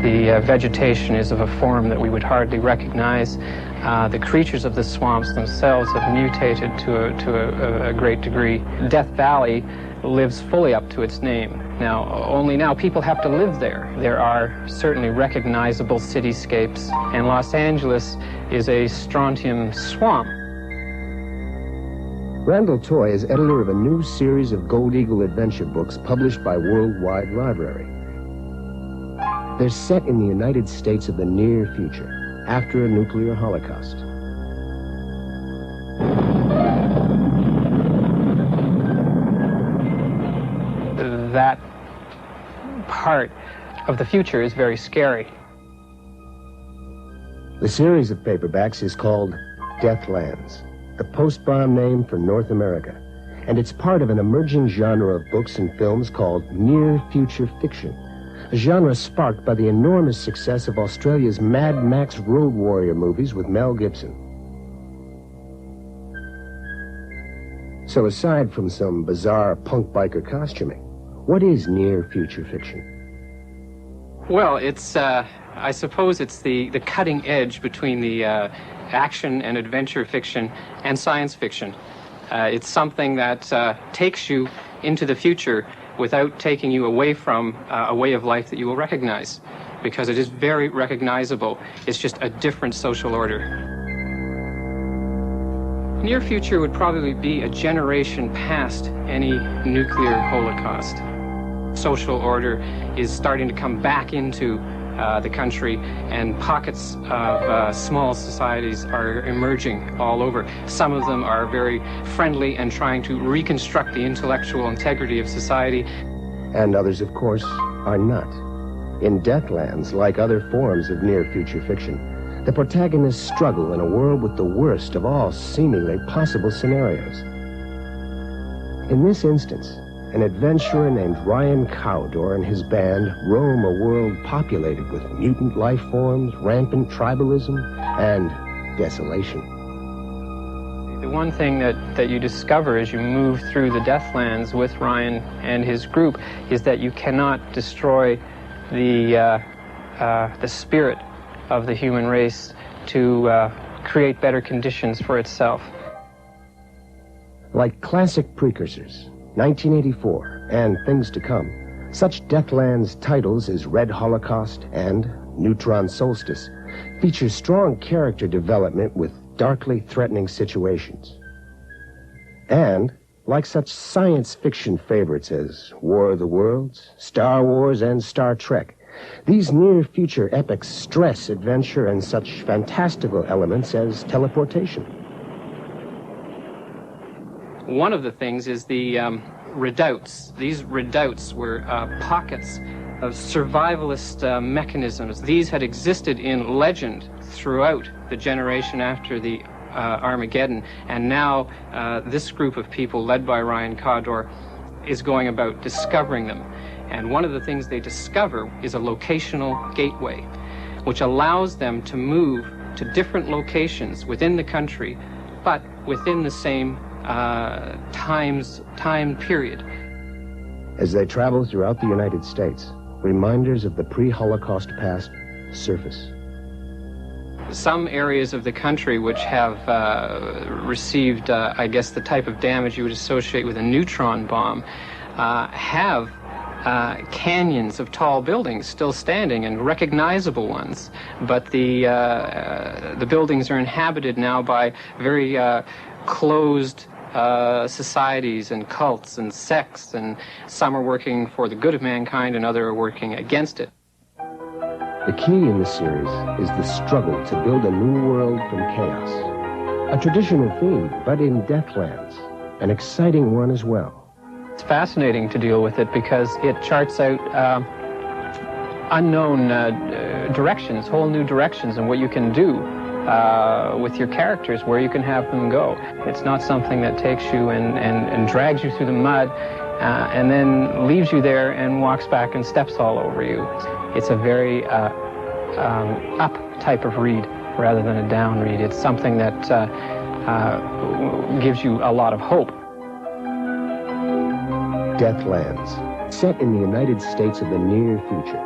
The vegetation is of a form that we would hardly recognize. The creatures of the swamps themselves have mutated to a great degree. Death Valley lives fully up to its name. Only now people have to live there. There are certainly recognizable cityscapes, and Los Angeles is a strontium swamp. Randall Toy is editor of a new series of Gold Eagle adventure books published by Worldwide Library. They're set in the United States of the near future, after a nuclear holocaust. That part of the future is very scary. The series of paperbacks is called Deathlands, the post-bomb name for North America, and it's part of an emerging genre of books and films called near-future fiction, a genre sparked by the enormous success of Australia's Mad Max Road Warrior movies with Mel Gibson. So aside from some bizarre punk biker costuming, what is near-future fiction? Well, it's, I suppose it's the cutting edge between the action and adventure fiction and science fiction. It's something that takes you into the future without taking you away from a way of life that you will recognize, because it is very recognizable. It's just a different social order. Near future would probably be a generation past any nuclear holocaust. Social order is starting to come back into the country, and pockets of small societies are emerging all over. Some of them are very friendly and trying to reconstruct the intellectual integrity of society. And others, of course, are not. In Deathlands, like other forms of near-future fiction, the protagonists struggle in a world with the worst of all seemingly possible scenarios. In this instance, an adventurer named Ryan Cowdor and his band roam a world populated with mutant life forms, rampant tribalism, and desolation. The one thing that you discover as you move through the Deathlands with Ryan and his group is that you cannot destroy the spirit of the human race to create better conditions for itself. Like classic precursors, 1984, and Things to Come, such Deathlands titles as Red Holocaust and Neutron Solstice feature strong character development with darkly threatening situations. And, like such science fiction favorites as War of the Worlds, Star Wars, and Star Trek, these near-future epics stress adventure and such fantastical elements as teleportation. One of the things is the redoubts. These redoubts were pockets of survivalist mechanisms. These had existed in legend throughout the generation after the Armageddon, and now this group of people, led by Ryan Cowdor, is going about discovering them. And one of the things they discover is a locational gateway, which allows them to move to different locations within the country, but within the same time period. As they travel throughout the United States, reminders of the pre-Holocaust past surface. Some areas of the country which have received, I guess, the type of damage you would associate with a neutron bomb, have canyons of tall buildings still standing, and recognizable ones. But the buildings are inhabited now by very closed societies and cults and sects, and some are working for the good of mankind and others are working against it. The key in the series is the struggle to build a new world from chaos. A traditional theme, but in Deathlands, an exciting one as well. It's fascinating to deal with it because it charts out unknown directions, whole new directions, and what you can do with your characters, where you can have them go. It's not something that takes you and drags you through the mud and then leaves you there and walks back and steps all over you. It's a very up type of read rather than a down read. It's something that gives you a lot of hope. Deathlands, set in the United States of the near future.